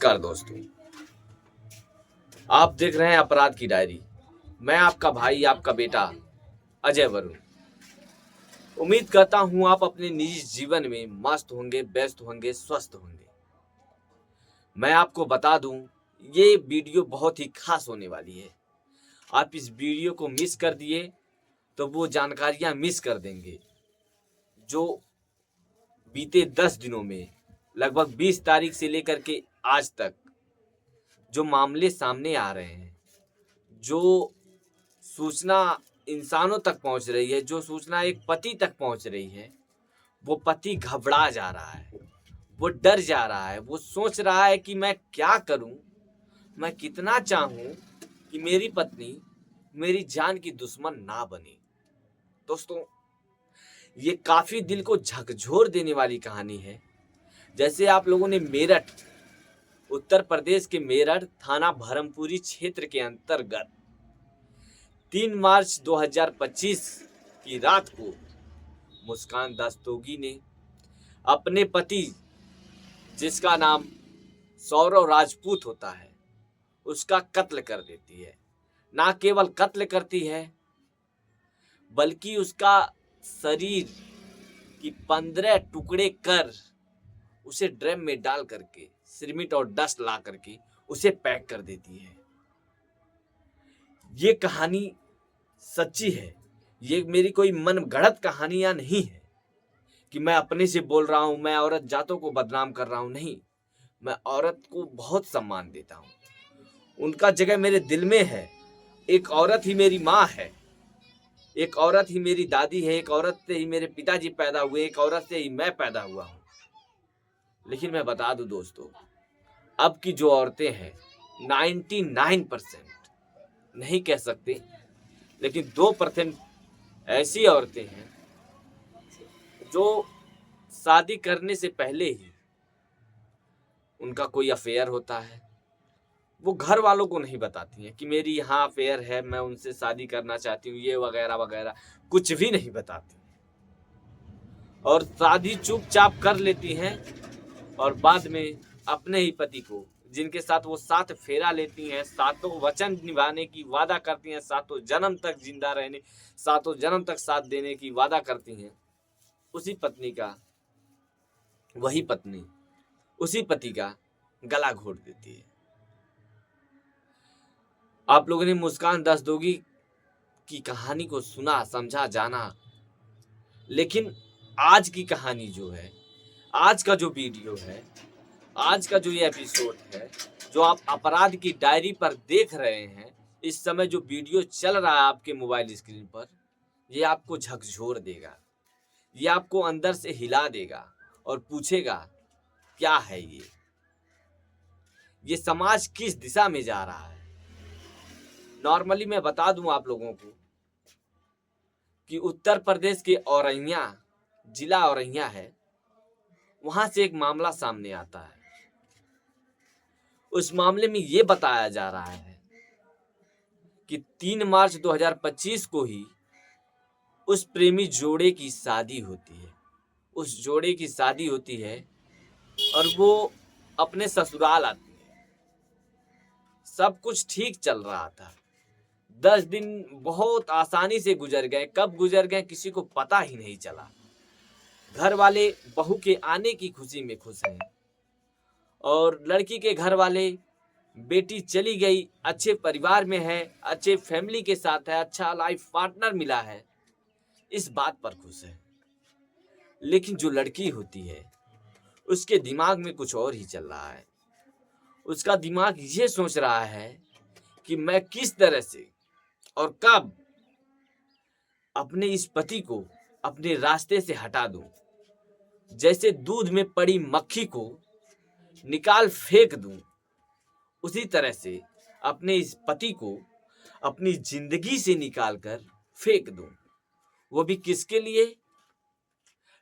नमस्कार दोस्तों, आप देख रहे हैं अपराध की डायरी। मैं आपका भाई, आपका बेटा अजय वरुण। उम्मीद करता हूं आप अपने निजी जीवन में मस्त होंगे, व्यस्त होंगे, स्वस्थ होंगे। मैं आपको बता दूं, ये वीडियो बहुत ही खास होने वाली है। आप इस वीडियो को मिस कर दिए तो वो जानकारियां मिस कर देंगे जो बीते 10 दिनों में लगभग 20 तारीख से लेकर के आज तक जो मामले सामने आ रहे हैं, जो सूचना इंसानों तक पहुंच रही है, जो सूचना एक पति तक पहुंच रही है, वो पति घबरा जा रहा है, वो डर जा रहा है, वो सोच रहा है कि मैं क्या करूं, मैं कितना चाहूं कि मेरी पत्नी मेरी जान की दुश्मन ना बने। दोस्तों, ये काफी दिल को झकझोर देने वाली कहानी है। जैसे आप लोगों ने मेरठ, उत्तर प्रदेश के मेरठ थाना भरमपुरी क्षेत्र के अंतर्गत 3 मार्च 2025 की रात को मुस्कान दस्तोगी ने अपने पति, जिसका नाम सौरव राजपूत होता है, उसका कत्ल कर देती है। ना केवल कत्ल करती है, बल्कि उसका शरीर की 15 टुकड़े कर उसे ड्रम में डाल करके सिरमिट और डस्ट ला करके उसे पैक कर देती है। ये कहानी सच्ची है। ये मेरी कोई मन गढ़ंत कहानियां नहीं है कि मैं अपने से बोल रहा हूं, मैं औरत जातों को बदनाम कर रहा हूं। नहीं, मैं औरत को बहुत सम्मान देता हूं। उनका जगह मेरे दिल में है। एक औरत ही मेरी माँ है, एक औरत ही मेरी दादी है, एक औरत से ही मेरे पिताजी पैदा हुए, एक औरत से ही मैं पैदा हुआ हूं। लेकिन मैं बता दूं दोस्तों, अब की जो औरतें हैं 99% नहीं कह सकते, लेकिन 2% ऐसी औरतें हैं जो शादी करने से पहले ही उनका कोई अफेयर होता है। वो घर वालों को नहीं बताती हैं कि मेरी यहाँ अफेयर है, मैं उनसे शादी करना चाहती हूँ, ये वगैरह वगैरह कुछ भी नहीं बताती, और शादी चुपचाप कर लेती हैं और बाद में अपने ही पति को, जिनके साथ वो 7 फेरा लेती हैं, 7 वचन निभाने की वादा करती हैं, 7 जन्म तक जिंदा रहने, 7 जन्म तक साथ देने की वादा करती हैं, उसी पत्नी का, वही पत्नी उसी पति का गला घोट देती है। आप लोगों ने मुस्कान दस्तोगी की कहानी को सुना, समझा, जाना, लेकिन आज की कहानी जो है, आज का जो वीडियो है, आज का जो ये एपिसोड है, जो आप अपराध की डायरी पर देख रहे हैं, इस समय जो वीडियो चल रहा है आपके मोबाइल स्क्रीन पर, ये आपको झकझोर देगा, ये आपको अंदर से हिला देगा और पूछेगा क्या है ये समाज किस दिशा में जा रहा है। नॉर्मली मैं बता दूं आप लोगों को कि उत्तर प्रदेश के औरैया, जिला औरैया है, वहां से एक मामला सामने आता है। उस मामले में ये बताया जा रहा है कि 3 मार्च 2025 को ही उस प्रेमी जोड़े की शादी होती है। उस जोड़े की शादी होती है और वो अपने ससुराल आती है। सब कुछ ठीक चल रहा था। 10 दिन बहुत आसानी से गुजर गए। कब गुजर गए किसी को पता ही नहीं चला। घर वाले बहू के आने की खुशी में खुश हैं और लड़की के घर वाले बेटी चली गई, अच्छे परिवार में है, अच्छे फैमिली के साथ है, अच्छा लाइफ पार्टनर मिला है, इस बात पर खुश है। लेकिन जो लड़की होती है उसके दिमाग में कुछ और ही चल रहा है। उसका दिमाग ये सोच रहा है कि मैं किस तरह से और कब अपने इस पति को अपने रास्ते से हटा दूं। जैसे दूध में पड़ी मक्खी को निकाल फेंक दूं, उसी तरह से अपने इस पति को अपनी जिंदगी से निकालकर फेंक दूं। वो भी किसके लिए?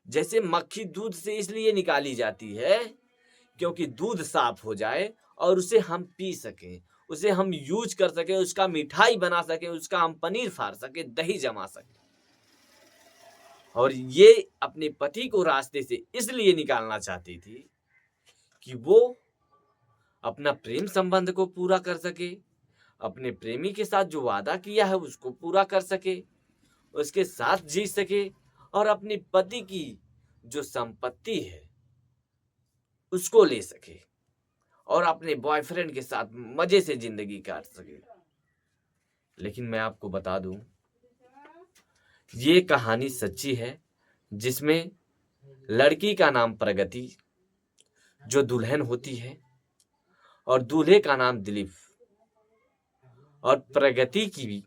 जैसे मक्खी दूध से इसलिए निकाली जाती है क्योंकि दूध साफ हो जाए और उसे हम पी सकें, उसे हम यूज कर सकें, उसका मिठाई बना सकें, उसका हम पनीर फाड़ सकें, दही जमा सकें। और ये अपने पति को रास्ते से इसलिए निकालना चाहती थी कि वो अपना प्रेम संबंध को पूरा कर सके, अपने प्रेमी के साथ जो वादा किया है उसको पूरा कर सके, उसके साथ जी सके और अपनी पति की जो संपत्ति है उसको ले सके और अपने बॉयफ्रेंड के साथ मजे से जिंदगी काट सके। लेकिन मैं आपको बता दूं, ये कहानी सच्ची है, जिसमें लड़की का नाम प्रगति जो दुल्हन होती है और दूल्हे का नाम दिलीप, और प्रगति की भी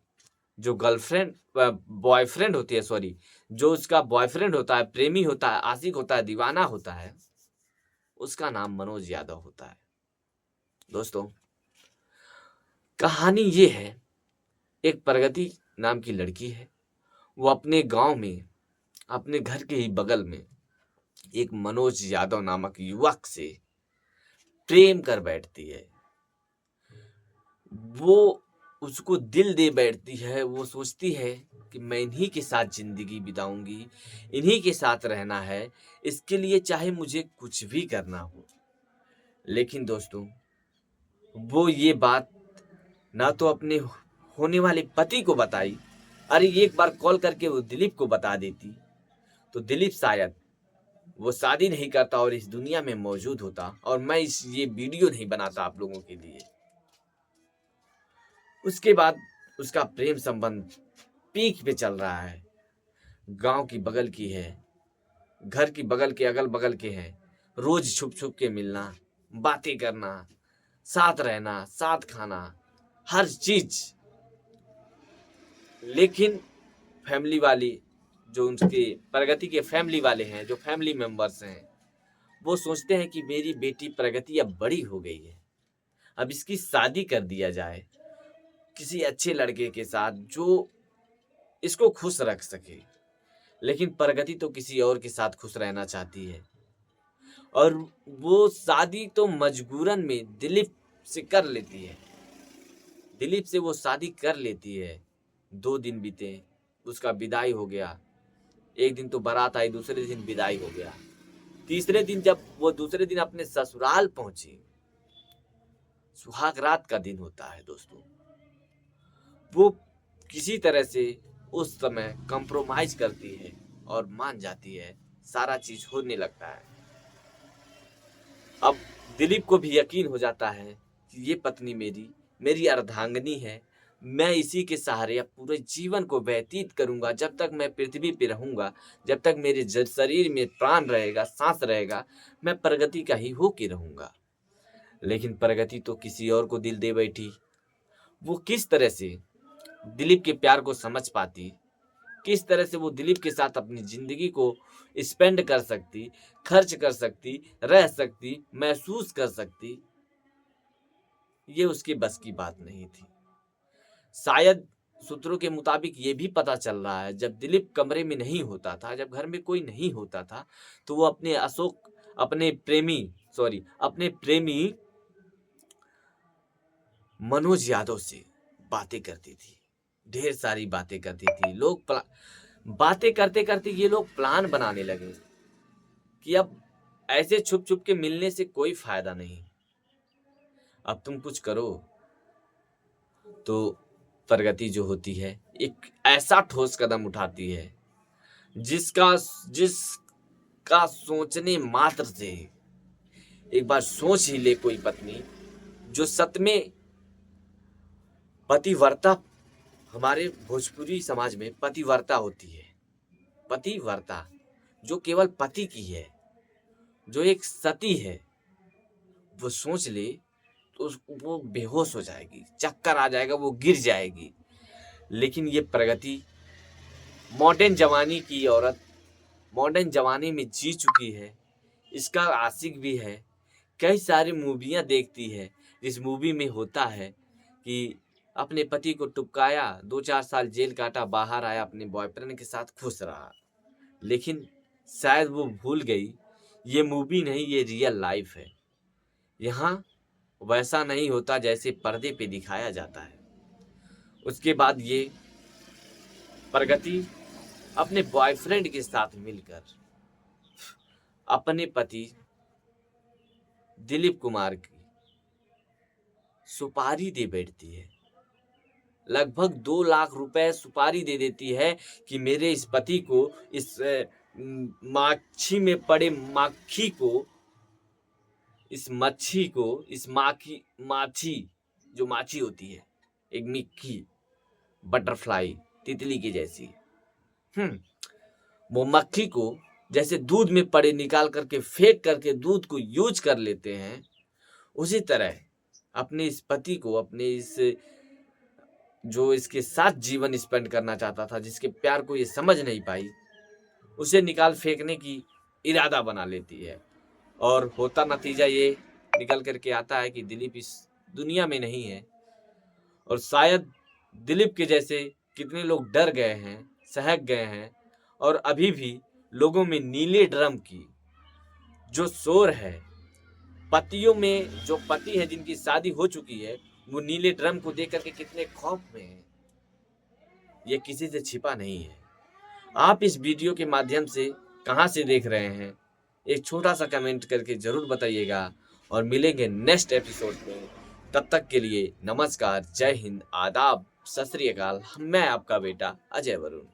जो गर्लफ्रेंड बॉयफ्रेंड होती है, सॉरी, जो उसका बॉयफ्रेंड होता है, प्रेमी होता है, आशिक होता है, दीवाना होता है, उसका नाम मनोज यादव होता है। दोस्तों, कहानी ये है, एक प्रगति नाम की लड़की है, वो अपने गांव में, अपने घर के ही बगल में एक मनोज यादव नामक युवक से प्रेम कर बैठती है। वो उसको दिल दे बैठती है। वो सोचती है कि मैं इन्हीं के साथ जिंदगी बिताऊंगी, इन्हीं के साथ रहना है, इसके लिए चाहे मुझे कुछ भी करना हो। लेकिन दोस्तों, वो ये बात ना तो अपने होने वाले पति को बताई, अरे एक बार कॉल करके वो दिलीप को बता देती तो दिलीप शायद वो शादी नहीं करता और इस दुनिया में मौजूद होता, और मैं ये वीडियो नहीं बनाता आप लोगों के लिए। उसके बाद उसका प्रेम संबंध पीक पे चल रहा है। गांव की बगल की है, घर की बगल के अगल बगल के हैं, रोज छुप छुप के मिलना, बातें करना, साथ रहना, साथ खाना, हर चीज। लेकिन फैमिली वाली, जो उनके प्रगति के फैमिली वाले हैं, जो फैमिली मेंबर्स हैं, वो सोचते हैं कि मेरी बेटी प्रगति अब बड़ी हो गई है, अब इसकी शादी कर दिया जाए किसी अच्छे लड़के के साथ जो इसको खुश रख सके। लेकिन प्रगति तो किसी और के साथ खुश रहना चाहती है, और वो शादी तो मजबूरन में दिलीप से कर लेती है। दिलीप से वो शादी कर लेती है। 2 दिन बीते, उसका विदाई हो गया। एक दिन तो बारात आई, दूसरे दिन विदाई हो गया। तीसरे दिन जब वो दूसरे दिन अपने ससुराल पहुंची, सुहाग रात का दिन होता है दोस्तों, वो किसी तरह से उस समय कंप्रोमाइज करती है और मान जाती है। सारा चीज होने लगता है। अब दिलीप को भी यकीन हो जाता है कि ये पत्नी मेरी अर्धांगिनी है। मैं इसी के सहारे अब पूरे जीवन को व्यतीत करूंगा। जब तक मैं पृथ्वी पे रहूंगा, जब तक मेरे शरीर में प्राण रहेगा, सांस रहेगा, मैं प्रगति का ही होके रहूंगा। लेकिन प्रगति तो किसी और को दिल दे बैठी। वो किस तरह से दिलीप के प्यार को समझ पाती, किस तरह से वो दिलीप के साथ अपनी जिंदगी को स्पेंड कर सकती, खर्च कर सकती, रह सकती, महसूस कर सकती, ये उसके बस की बात नहीं थी। शायद सूत्रों के मुताबिक ये भी पता चल रहा है, जब दिलीप कमरे में नहीं होता था, जब घर में कोई नहीं होता था, तो वो अपने प्रेमी मनोज यादव से बातें करती थी, ढेर सारी बातें करती थी। बातें करते करते ये लोग प्लान बनाने लगे कि अब ऐसे छुप छुप के मिलने से कोई फायदा नहीं, अब तुम कुछ करो। तो प्रगति जो होती है, एक ऐसा ठोस कदम उठाती है जिसका सोचने मात्र से, एक बार सोच ही ले कोई पत्नी जो सत में पतिव्रता, हमारे भोजपुरी समाज में पतिव्रता होती है, पतिव्रता जो केवल पति की है, जो एक सती है, वो सोच ले तो वो बेहोश हो जाएगी, चक्कर आ जाएगा, वो गिर जाएगी। लेकिन ये प्रगति मॉडर्न जमाने की औरत, मॉडर्न जमाने में जी चुकी है, इसका आशिक भी है, कई सारी मूवियाँ देखती है जिस मूवी में होता है कि अपने पति को टुपकाया, 2-4 साल जेल काटा, बाहर आया, अपने बॉयफ्रेंड के साथ खुश रहा। लेकिन शायद वो भूल गई, ये मूवी नहीं, ये रियल लाइफ है। यहाँ वैसा नहीं होता जैसे पर्दे पे दिखाया जाता है। उसके बाद ये प्रगति अपने बॉयफ्रेंड के साथ मिलकर अपने पति दिलीप कुमार की सुपारी दे बैठती है, लगभग 2 लाख रुपए सुपारी दे देती है कि मेरे इस पति को, इस माछी में पड़े माखी को, इस मच्छी को, इस माछी जो माछी होती है, एक मिक्की, बटरफ्लाई, तितली की जैसी, वो मक्खी को जैसे दूध में पड़े निकाल करके फेंक करके दूध को यूज कर लेते हैं, उसी तरह अपने इस पति को, अपने इस जो इसके साथ जीवन स्पेंड करना चाहता था, जिसके प्यार को ये समझ नहीं पाई, उसे निकाल फेंकने की इरादा बना लेती है। और होता नतीजा ये निकल करके आता है कि दिलीप इस दुनिया में नहीं है। और शायद दिलीप के जैसे कितने लोग डर गए हैं, सहक गए हैं, और अभी भी लोगों में नीले ड्रम की जो शोर है, पतियों में जो पति है जिनकी शादी हो चुकी है, वो नीले ड्रम को देख करके कितने खौफ में हैं, ये किसी से छिपा नहीं है। आप इस वीडियो के माध्यम से कहां से देख रहे हैं, एक छोटा सा कमेंट करके जरूर बताइएगा, और मिलेंगे नेक्स्ट एपिसोड में। तब तक के लिए नमस्कार, जय हिंद, आदाब, सत श्री अकाल। मैं आपका बेटा अजय वरुण।